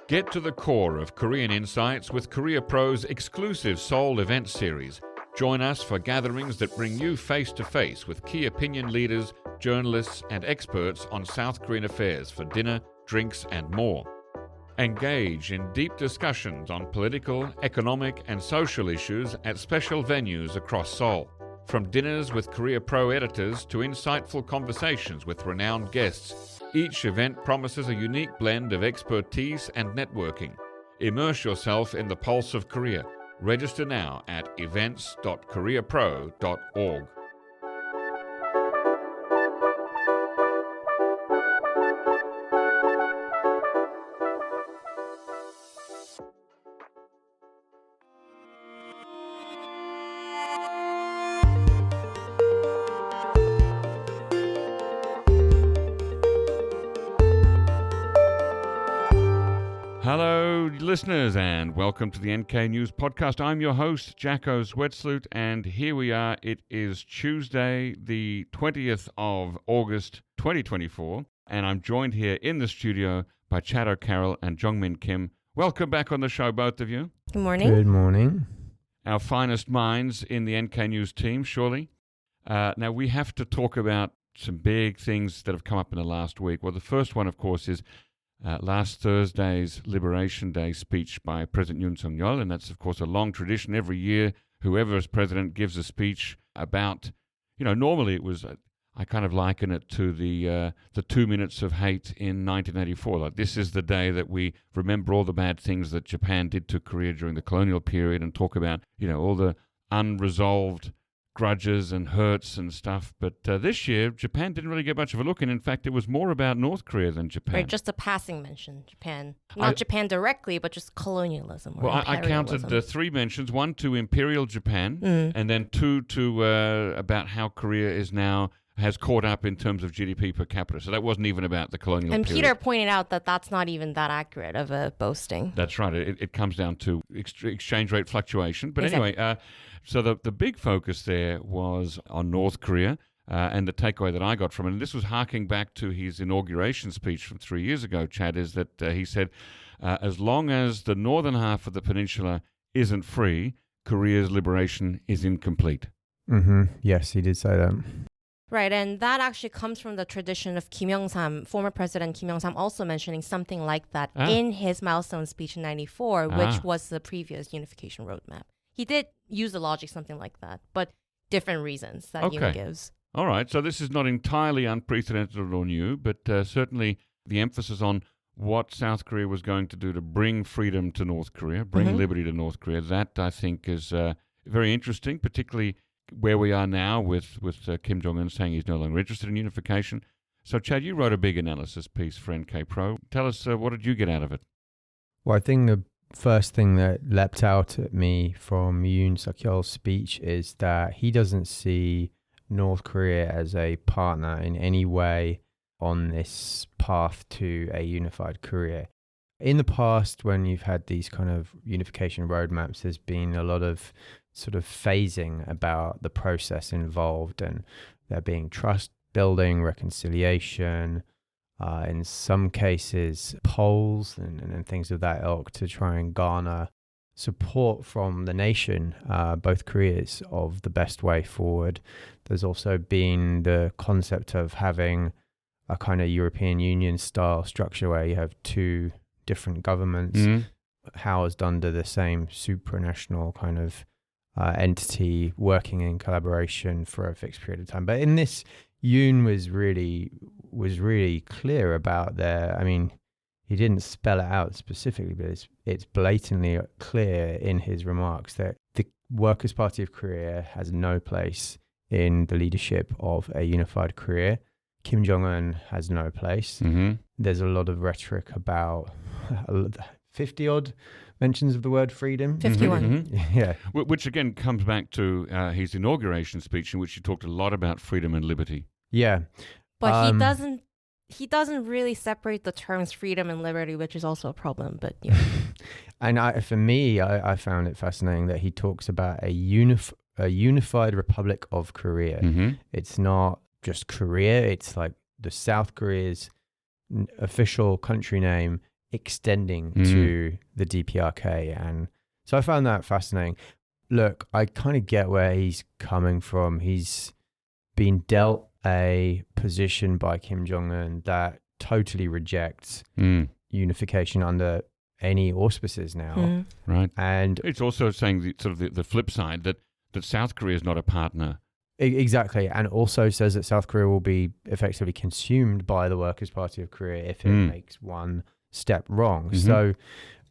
Get to the core of Korean insights with Korea Pro's exclusive Seoul event series. Join us for gatherings that bring you face-to-face with key opinion leaders, journalists, and experts on South Korean affairs for dinner, drinks, and more. Engage in deep discussions on political, economic, and social issues at special venues across Seoul. From dinners with Korea Pro editors to insightful conversations with renowned guests, each event promises a unique blend of expertise and networking. Immerse yourself in the pulse of Korea. Register now at events.koreapro.org. Hello, listeners, and welcome to the NK News Podcast. I'm your host, Jacco Zwetsloot, and here we are. It is Tuesday, the 20th of August, 2024, and I'm joined here in the studio by Chad O'Carroll and Jeongmin Kim. Welcome back on the show, both of you. Good morning. Good morning. Our finest minds in the NK News team, surely. Now, we have to talk about some big things that have come up in the last week. Well, the first one, of course, is last Thursday's Liberation Day speech by President Yoon Suk-yeol, and that's, of course, a long tradition. Every year, whoever is president gives a speech about, normally it was, I kind of liken it to the 2 minutes of hate in 1984. Like, this is the day that we remember all the bad things that Japan did to Korea during the colonial period and talk about, all the unresolved grudges and hurts and stuff. But this year, Japan didn't really get much of a look, and in fact, it was more about North Korea than Japan. Right, just a passing mention, Japan. Not Japan directly, but just colonialism. Or I counted 3 mentions, 1 to Imperial Japan, and then 2 to about how Korea has caught up in terms of GDP per capita. So that wasn't even about the colonial period. And Peter pointed out that that's not even that accurate of a boasting. That's right. It comes down to exchange rate fluctuation. But anyway, so the big focus there was on North Korea, and the takeaway that I got from it, and this was harking back to his inauguration speech from 3 years ago, Chad, is that he said, as long as the northern half of the peninsula isn't free, Korea's liberation is incomplete. Mm-hmm. Yes, he did say that. Right, and that actually comes from the tradition of Kim Young-sam, former President Kim Young-sam, also mentioning something like that in his milestone speech in 94, which was the previous unification roadmap. He did use the logic something like that, but different reasons that Yoon gives. All right, so this is not entirely unprecedented or new, but certainly the emphasis on what South Korea was going to do to bring freedom to North Korea, bring liberty to North Korea, that I think is very interesting, particularly where we are now with Kim Jong-un saying he's no longer interested in unification. So, Chad, you wrote a big analysis piece for NK Pro. Tell us, what did you get out of it? Well, I think the first thing that leapt out at me from Yoon Suk-yeol's speech is that he doesn't see North Korea as a partner in any way on this path to a unified Korea. In the past, when you've had these kind of unification roadmaps, there's been a lot of sort of phasing about the process involved, and there being trust building, reconciliation, in some cases polls and things of that ilk to try and garner support from the nation, both Koreas, of the best way forward. There's also been the concept of having a kind of European Union style structure where you have 2 different governments housed under the same supranational kind of entity working in collaboration for a fixed period of time. But in this, Yoon was really clear about he didn't spell it out specifically, but it's blatantly clear in his remarks that the Workers' Party of Korea has no place in the leadership of a unified Korea. Kim Jong-un has no place. There's a lot of rhetoric about 50-odd mentions of the word freedom. 51. Yeah. Which again comes back to his inauguration speech, in which he talked a lot about freedom and liberty. Yeah. But he doesn't really separate the terms freedom and liberty, which is also a problem. But yeah. And for me, I found it fascinating that he talks about a unified Republic of Korea. It's not just Korea. It's like the South Korea's official country name extending to the DPRK. And so I found that fascinating. Look, I kind of get where he's coming from. He's been dealt a position by Kim Jong-un that totally rejects unification under any auspices now. Right. And it's also saying the flip side that South Korea is not a partner. Exactly. And also says that South Korea will be effectively consumed by the Workers' Party of Korea if it makes one step wrong. So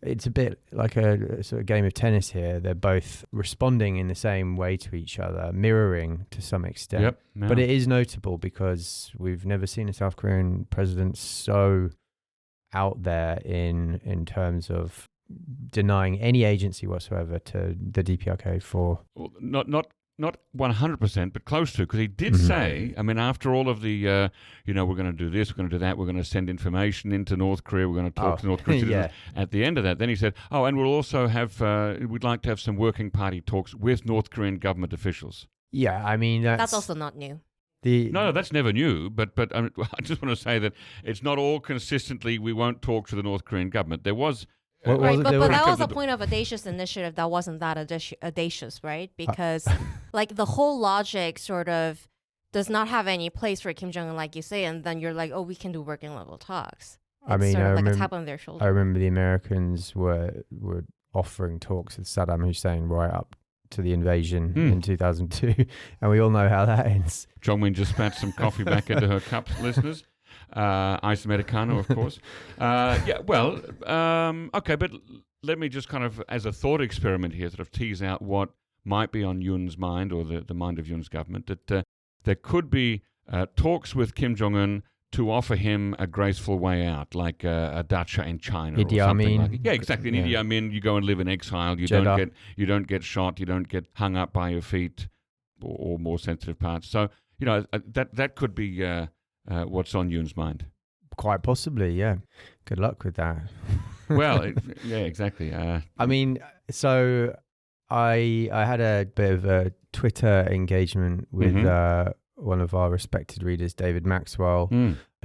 it's a bit like a sort of game of tennis here. They're both responding in the same way to each other, mirroring to some extent. Yep. No. But it is notable because we've never seen a South Korean president so out there in terms of denying any agency whatsoever to the DPRK for... Well, not 100%, but close to, because he did say, I mean, after all of the, we're going to do this, we're going to do that, we're going to send information into North Korea, we're going to talk to North Korea citizens. At the end of that, then he said, and we'll also have, we'd like to have some working party talks with North Korean government officials. Yeah, I mean... That's also not new. No, that's never new, but I just want to say that it's not all consistently, we won't talk to the North Korean government. There was... Right, but that was a point of audacious initiative that wasn't that audacious, right? Because like the whole logic sort of does not have any place for Kim Jong-un, like you say, and then you're like, oh, we can do working level talks. It's sort of like a tap on their shoulder. I remember the Americans were offering talks with Saddam Hussein right up to the invasion in 2002, and we all know how that ends. Jeongmin just spat some coffee back into her cup, listeners. Ice Americano, of course. Okay, but let me just kind of, as a thought experiment here, sort of tease out what might be on Yoon's mind, or the mind of Yoon's government, that there could be talks with Kim Jong-un to offer him a graceful way out, like a dacha in China or something like it. Yeah, exactly. In Idi Amin, you go and live in exile. You don't get shot. You don't get hung up by your feet or more sensitive parts. So that could be what's on Yoon's mind. Quite possibly, yeah. Good luck with that. Well, yeah, exactly. I mean, so I had a bit of a Twitter engagement with one of our respected readers, David Maxwell,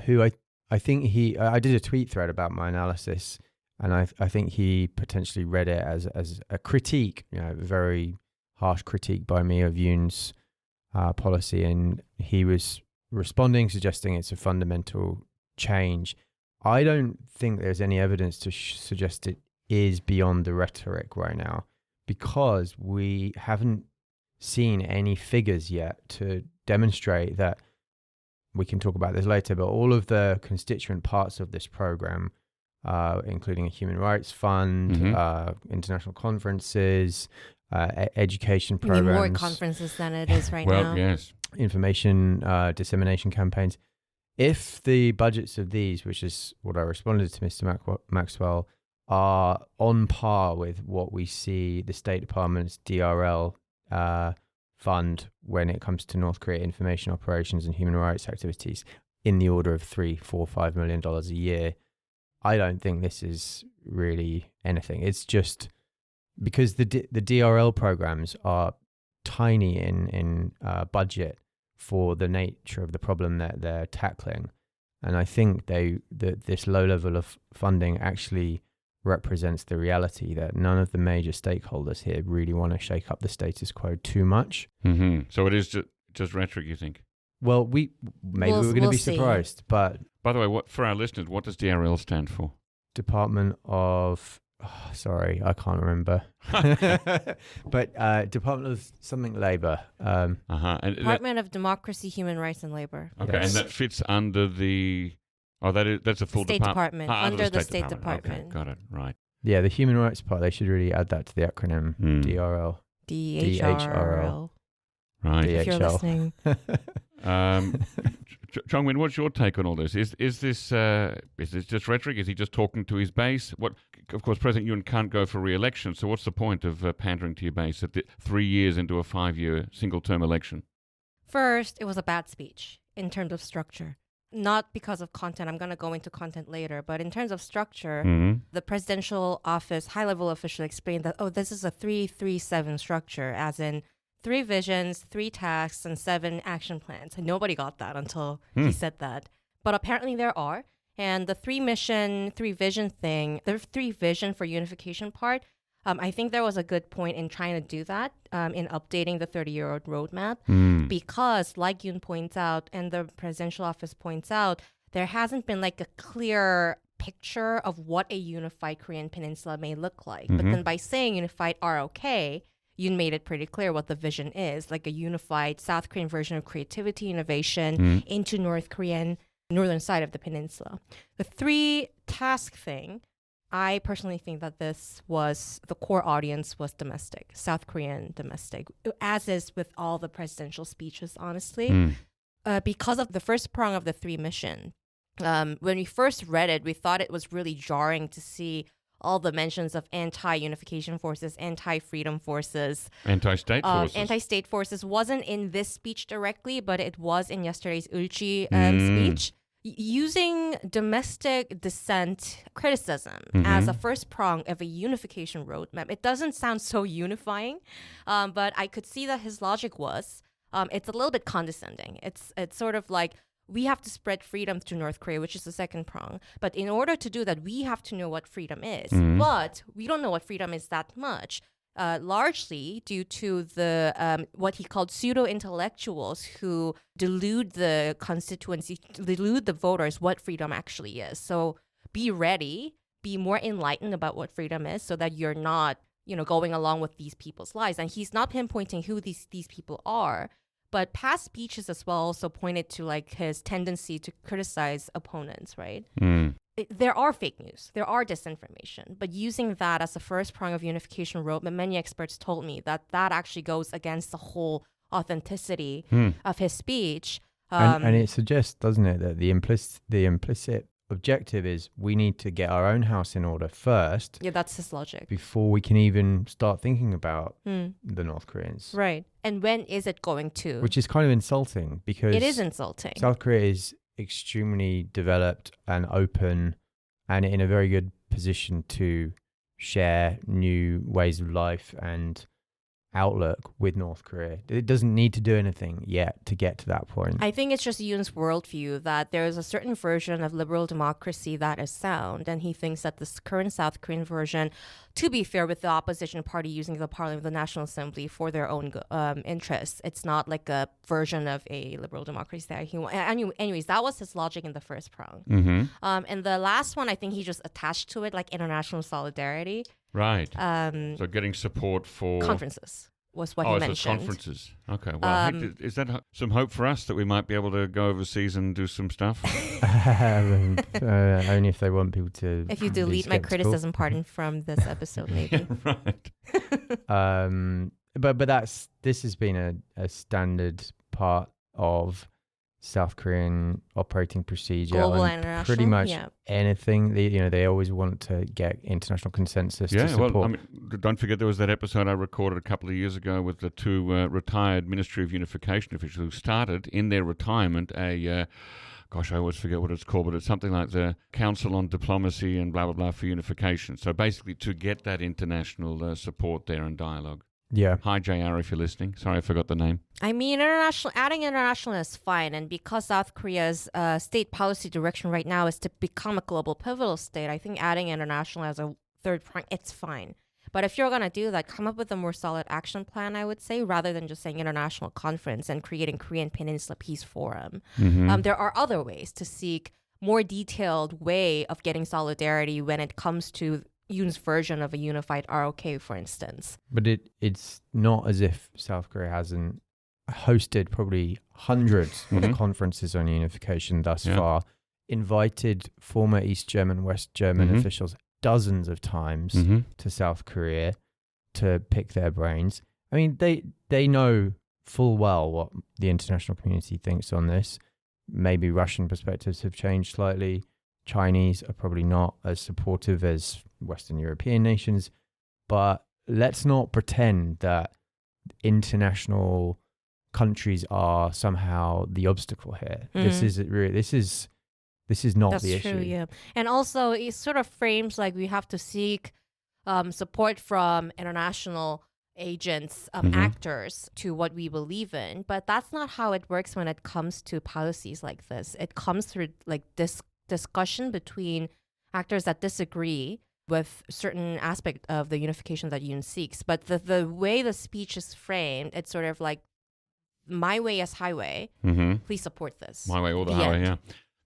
who I think I did a tweet thread about my analysis, and I think he potentially read it as a critique, a very harsh critique by me of Yoon's policy, and he was responding, suggesting it's a fundamental change. I don't think there's any evidence to suggest it is beyond the rhetoric right now, because we haven't seen any figures yet to demonstrate that. We can talk about this later, but all of the constituent parts of this program, including a human rights fund, international conferences, education programs. More conferences than it is right now. Well, yes. Information dissemination campaigns. If the budgets of these, which is what I responded to Mr. Maxwell, are on par with what we see the State Department's DRL fund when it comes to North Korea information operations and human rights activities, in the order of $3, $4, $5 million a year, I don't think this is really anything. It's just because the DRL programs are tiny in budget for the nature of the problem that they're tackling, and I think this low level of funding actually represents the reality that none of the major stakeholders here really want to shake up the status quo too much. So it is just rhetoric, you think? Well, we're going to be surprised. But by the way, for our listeners, what does DRL stand for? Department of... sorry, I can't remember. But Department of something Labor. And Department of Democracy, Human Rights and Labor. Okay, yes. And that fits under the... that's a full State Department. Under the State Department. Okay, got it, right. Yeah, the human rights part, they should really add that to the acronym DRL. DHRL. Right. If you're listening. Jeongmin, what's your take on all this? Is this just rhetoric? Is he just talking to his base? Of course, President Yoon can't go for re-election, so what's the point of pandering to your base at 3 years into a 5-year single-term election? First, it was a bad speech in terms of structure. Not because of content. I'm going to go into content later. But in terms of structure, the presidential office high-level official explained that, this is a 3-3-7 structure, as in 3 visions, 3 tasks, and 7 action plans. And nobody got that until he said that. But apparently there are. And the three vision thing, the three vision for unification part, I think there was a good point in trying to do that in updating the 30-year roadmap because, like Yoon points out and the presidential office points out, there hasn't been like a clear picture of what a unified Korean peninsula may look like. But then by saying unified ROK, Yoon made it pretty clear what the vision is, like a unified South Korean version of creativity, innovation into North Korean northern side of the peninsula. The three task thing, I personally think that this was, the core audience was domestic, South Korean domestic, as is with all the presidential speeches, honestly. Because of the first prong of the three mission, when we first read it, we thought it was really jarring to see all the mentions of anti-unification forces, anti-freedom forces. Anti-state forces. Anti-state forces wasn't in this speech directly, but it was in yesterday's Ulchi speech. Using domestic dissent criticism as a first prong of a unification roadmap, it doesn't sound so unifying, but I could see that his logic was, it's a little bit condescending. It's sort of like, we have to spread freedom to North Korea, which is the second prong. But in order to do that, we have to know what freedom is. But we don't know what freedom is that much. Largely due to the what he called pseudo-intellectuals who delude the constituency, delude the voters what freedom actually is. So be ready, be more enlightened about what freedom is so that you're not, going along with these people's lies. And he's not pinpointing who these people are. But past speeches as well also pointed to like his tendency to criticize opponents, right? There are fake news, there are disinformation, but using that as the first prong of unification roadmap, many experts told me that actually goes against the whole authenticity of his speech. And it suggests, doesn't it, that the implicit objective is we need to get our own house in order first. Yeah, that's his logic. Before we can even start thinking about the North Koreans. Right. And when is it going to? Which is kind of insulting because... It is insulting. South Korea is extremely developed and open and in a very good position to share new ways of life and outlook with North Korea. It doesn't need to do anything yet to get to that point. I think it's just Yoon's worldview that there's a certain version of liberal democracy that is sound, and he thinks that this current South Korean version, to be fair with the opposition party using the Parliament of the National Assembly for their own interests, it's not like a version of a liberal democracy that he wants. Anyways, that was his logic in the first prong. And the last one, I think he just attached to it like international solidarity. Right. So getting support for... Conferences was what he mentioned. Conferences. Okay. Well, is that some hope for us that we might be able to go overseas and do some stuff? Only if they want people to... If you delete my criticism part from this episode, maybe. Right. But this has been a standard part of South Korean operating procedure. Global and international. Pretty much anything. They always want to get international consensus to support. Well, don't forget there was that episode I recorded a couple of years ago with the two retired Ministry of Unification officials who started in their retirement I always forget what it's called, but it's something like the Council on Diplomacy and blah, blah, blah for Unification. So basically to get that international support there and dialogue. Yeah. Hi, JR, if you're listening. Sorry, I forgot the name. I mean, adding international is fine. And because South Korea's state policy direction right now is to become a global pivotal state, I think adding international as a third prong, it's fine. But if you're going to do that, come up with a more solid action plan, I would say, rather than just saying international conference and creating Korean Peninsula Peace Forum. There are other ways to seek more detailed way of getting solidarity when it comes to Yoon's version of a unified ROK, for instance. But it's not as if South Korea hasn't hosted probably hundreds of conferences on unification thus far, invited former East German, West German officials dozens of times to South Korea to pick their brains. I mean, they know full well what the international community thinks on this. Maybe Russian perspectives have changed slightly. Chinese are probably not as supportive as Western European nations, but let's not pretend that international countries are somehow the obstacle here. This is not That's the true, issue. yeah. And also, it sort of frames like we have to seek support from international agents, actors to what we believe in. But that's not how it works when it comes to policies like this. It comes through like discussion between actors that disagree with certain aspect of the unification that Yoon seeks. But the way the speech is framed, it's sort of like, my way is highway. Please support this. My way or the highway, yeah.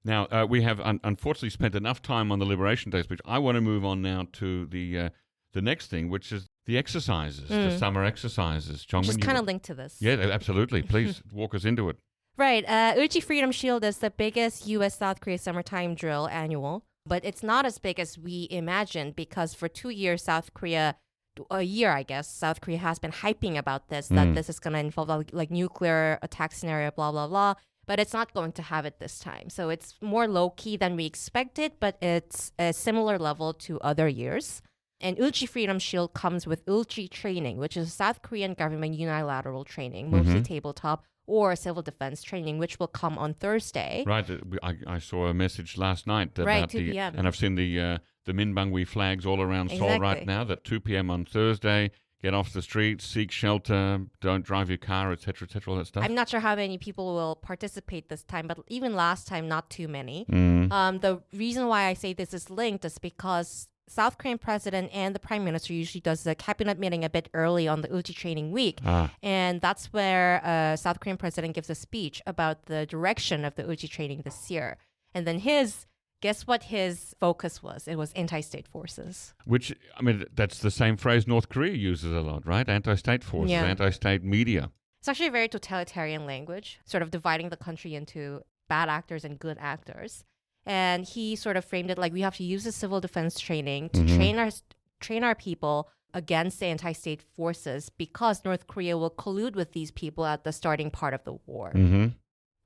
Now, we have unfortunately spent enough time on the Liberation Day speech. I want to move on now to the next thing, which is the exercises, the summer exercises. Jeongmin, just kind of linked to this. Yeah, absolutely. Please walk us into it. Right. Ulchi Freedom Shield is the biggest U.S.-South Korea summertime drill annual. But it's not as big as we imagined because for 2 years, South Korea has been hyping about this, that this is going to involve like nuclear attack scenario, blah, blah, blah. But it's not going to have it this time. So it's more low-key than we expected, but it's a similar level to other years. And Ulchi Freedom Shield comes with Ulchi training, which is South Korean government unilateral training, mostly tabletop, or civil defense training, which will come on Thursday. Right. I saw a message last night about 2 p.m. and I've seen the Minbangwi flags all around Seoul right now. That 2 p.m. on Thursday, get off the streets, seek shelter, don't drive your car, etc., all that stuff. I'm not sure how many people will participate this time, but even last time, not too many. The reason why I say this is linked is because South Korean president and the prime minister usually does the cabinet meeting a bit early on the Ulchi training week. And that's where South Korean president gives a speech about the direction of the Ulchi training this year. And then guess what his focus was? It was anti-state forces. Which, I mean, that's the same phrase North Korea uses a lot, right? Anti-state forces, anti-state media. It's actually a very totalitarian language, sort of dividing the country into bad actors and good actors. And he sort of framed it like we have to use the civil defense training to train our people against the anti-state forces because North Korea will collude with these people at the starting part of the war.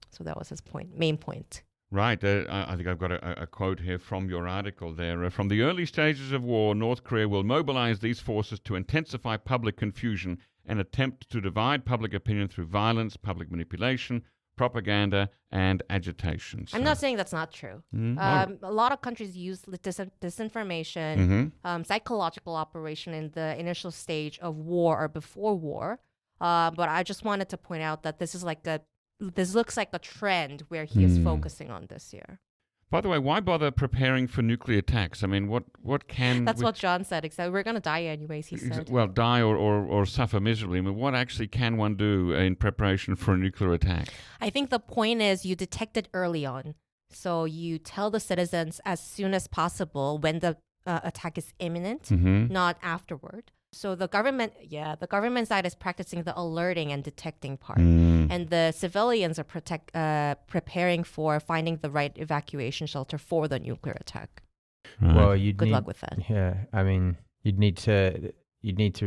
So that was his main point. Right. I think I've got a quote here from your article there. From the early stages of war, North Korea will mobilize these forces to intensify public confusion and attempt to divide public opinion through violence, public manipulation, propaganda, and agitation. I'm not saying that's not true. A lot of countries use disinformation, psychological operation in the initial stage of war or before war. But I just wanted to point out that this looks like a trend where he is focusing on this year. By the way, why bother preparing for nuclear attacks? I mean, what can... That's what John said, except we're going to die anyways, he said. Well, die or suffer miserably. I mean, what actually can one do in preparation for a nuclear attack? I think the point is you detect it early on. So you tell the citizens as soon as possible when the attack is imminent, not afterward. So the government side is practicing the alerting and detecting part. And the civilians are preparing for finding the right evacuation shelter for the nuclear attack. Right. Well, good luck with that. Yeah, I mean, you'd need to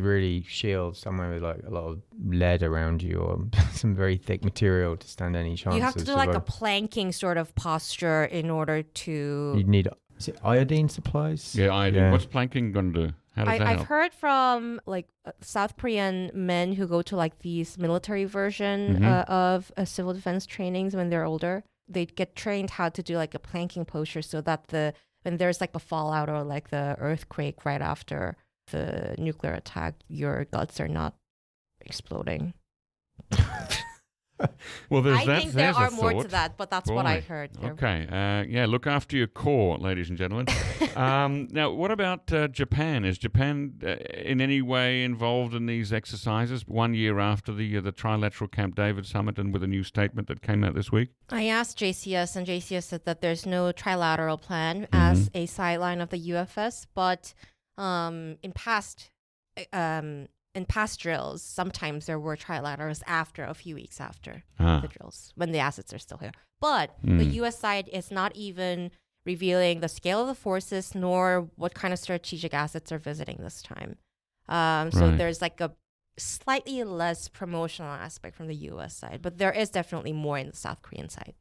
really shield somewhere with like a lot of lead around you or some very thick material to stand any chance. You have to do like a planking sort of posture in order to... You'd need, is it iodine supplies? Yeah, iodine. Yeah. What's planking going to do? How does that help? I've heard from like South Korean men who go to like these military version of civil defense trainings when they're older. They get trained how to do like a planking posture so that when there's like a fallout or like the earthquake right after the nuclear attack, your guts are not exploding. Well, I think there are more to that, but that's what I heard. Okay. Look after your core, ladies and gentlemen. Now, what about Japan? Is Japan in any way involved in these exercises 1 year after the trilateral Camp David summit and with a new statement that came out this week? I asked JCS, and JCS said that there's no trilateral plan as a sideline of the UFS, but in past drills, sometimes there were trilaterals a few weeks after the drills, when the assets are still here. But the U.S. side is not even revealing the scale of the forces nor what kind of strategic assets are visiting this time. So there's like a slightly less promotional aspect from the U.S. side, but there is definitely more in the South Korean side.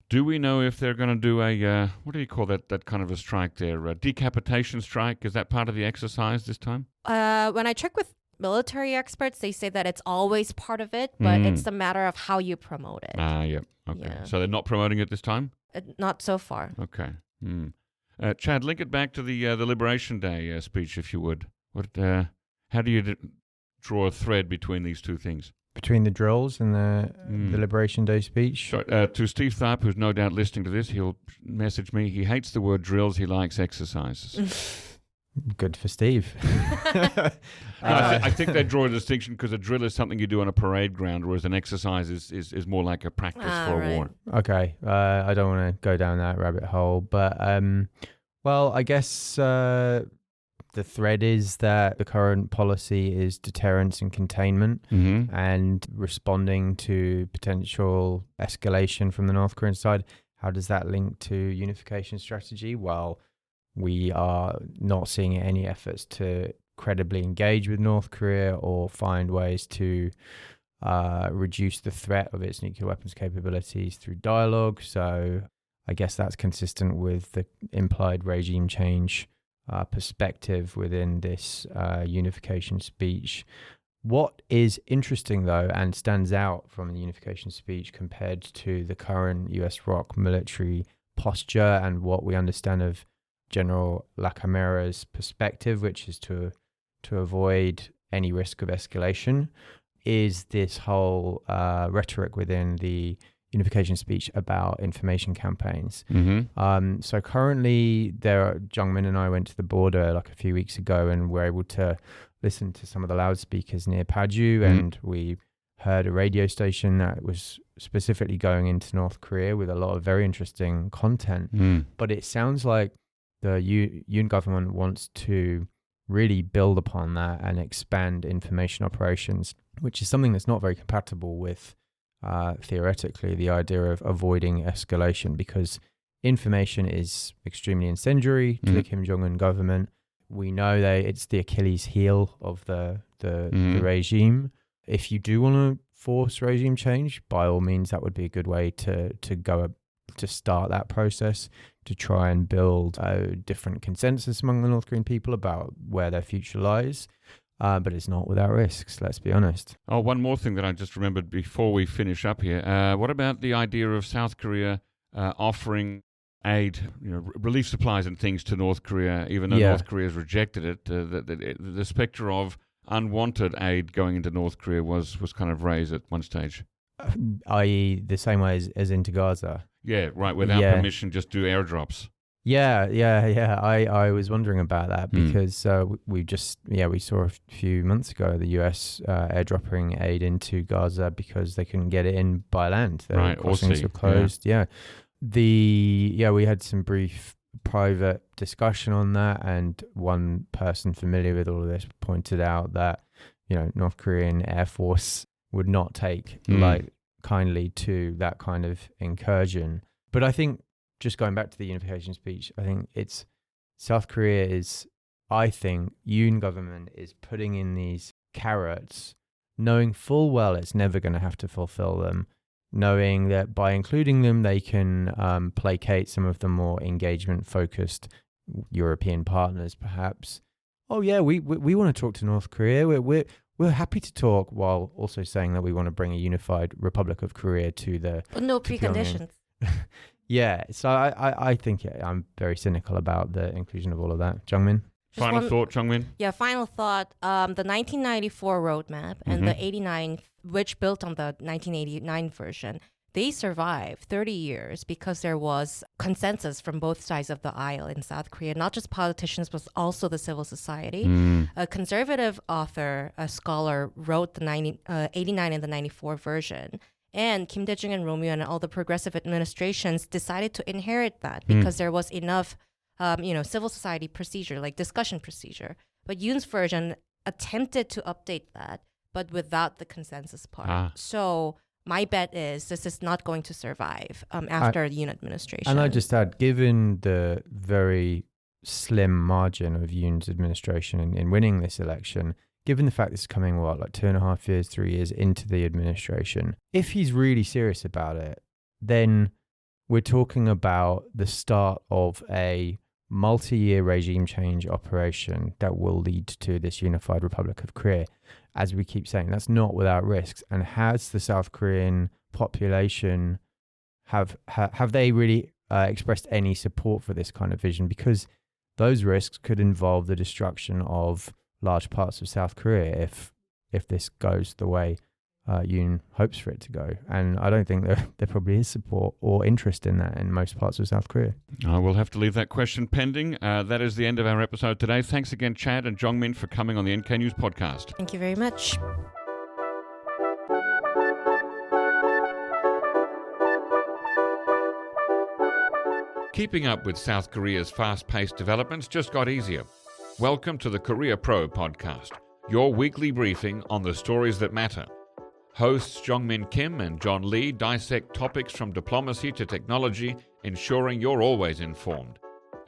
Do we know if they're going to do a, what do you call that kind of a strike there? A decapitation strike? Is that part of the exercise this time? When I check with military experts, they say that it's always part of it, but it's a matter of how you promote it. Yeah. Okay. Yeah. So they're not promoting it this time? Not so far. Okay. Chad, link it back to the Liberation Day speech, if you would. How do you draw a thread between these two things? between the drills and the Liberation Day speech? So, to Steve Tharp, who's no doubt listening to this, he'll message me. He hates the word drills. He likes exercises. Good for Steve. I think they draw a distinction because a drill is something you do on a parade ground, whereas an exercise is more like a practice for a war. Okay, I don't want to go down that rabbit hole, but well, I guess the thread is that the current policy is deterrence and containment, and responding to potential escalation from the North Korean side. How does that link to unification strategy? Well, we are not seeing any efforts to credibly engage with North Korea or find ways to reduce the threat of its nuclear weapons capabilities through dialogue. So I guess that's consistent with the implied regime change perspective within this unification speech. What is interesting, though, and stands out from the unification speech compared to the current U.S. ROK military posture and what we understand of General Lacamera's perspective, which is to avoid any risk of escalation, is this whole rhetoric within the unification speech about information campaigns. So currently, Jeongmin and I went to the border like a few weeks ago, and were able to listen to some of the loudspeakers near Paju, and we heard a radio station that was specifically going into North Korea with a lot of very interesting content. But it sounds like the Yoon government wants to really build upon that and expand information operations, which is something that's not very compatible with, theoretically, the idea of avoiding escalation, because information is extremely incendiary to the Kim Jong-un government. We know that it's the Achilles heel of the regime. If you do want to force regime change, by all means, that would be a good way to go to start that process, to try and build a different consensus among the North Korean people about where their future lies. But it's not without risks, let's be honest. Oh, one more thing that I just remembered before we finish up here. What about the idea of South Korea offering aid, relief supplies and things to North Korea, even though North Korea has rejected it? The spectre of unwanted aid going into North Korea was kind of raised at one stage. I.e. the same way as into Gaza. Yeah, right, without permission, just do airdrops. Yeah. I was wondering about that because we saw a few months ago the US airdropping aid into Gaza because they couldn't get it in by land. The crossings were closed. Yeah. We had some brief private discussion on that, and one person familiar with all of this pointed out that North Korean Air Force would not take kindly to that kind of incursion. But I think, just going back to the unification speech, I think it's South Korea is, I think Yoon government is putting in these carrots, knowing full well it's never going to have to fulfill them, knowing that by including them, they can placate some of the more engagement-focused European partners, perhaps. Oh yeah, we want to talk to North Korea. We're happy to talk, while also saying that we want to bring a unified Republic of Korea to the... But no preconditions. Yeah, so I think I'm very cynical about the inclusion of all of that. Jeongmin? Final thought, Jeongmin? Yeah, final thought. The 1994 roadmap and the 89, which built on the 1989 version, they survived 30 years because there was consensus from both sides of the aisle in South Korea, not just politicians, but also the civil society. A conservative author, a scholar, wrote the 89 and the 94 version. And Kim Dae-jung and Romeo and all the progressive administrations decided to inherit that because there was enough, civil society procedure, like discussion procedure. But Yoon's version attempted to update that, but without the consensus part. So my bet is this is not going to survive after the Yoon administration. And I just add, given the very slim margin of Yoon's administration in winning this election, given the fact this is coming, 2.5 years, 3 years into the administration, if he's really serious about it, then we're talking about the start of a multi-year regime change operation that will lead to this unified Republic of Korea. As we keep saying, that's not without risks. And has the South Korean population, have they really expressed any support for this kind of vision? Because those risks could involve the destruction of large parts of South Korea if this goes the way Yoon hopes for it to go. And I don't think there probably is support or interest in that in most parts of South Korea. We'll have to leave that question pending. That is the end of our episode today. Thanks again, Chad and Jeongmin, for coming on the NK News podcast. Thank you very much. Keeping up with South Korea's fast-paced developments just got easier. Welcome to the Korea Pro podcast, your weekly briefing on the stories that matter. Hosts Jeongmin Kim and John Lee dissect topics from diplomacy to technology, ensuring you're always informed.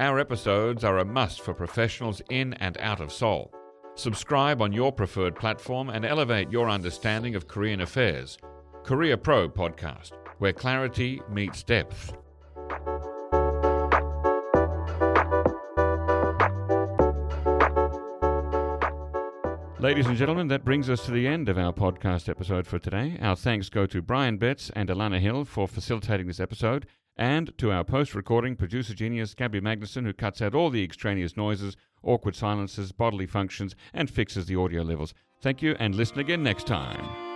Our episodes are a must for professionals in and out of Seoul. Subscribe on your preferred platform and elevate your understanding of Korean affairs. Korea Pro podcast, where clarity meets depth. Ladies and gentlemen, that brings us to the end of our podcast episode for today. Our thanks go to Brian Betts and Alana Hill for facilitating this episode, and to our post-recording producer genius Gabby Magnuson, who cuts out all the extraneous noises, awkward silences, bodily functions, and fixes the audio levels. Thank you, and listen again next time.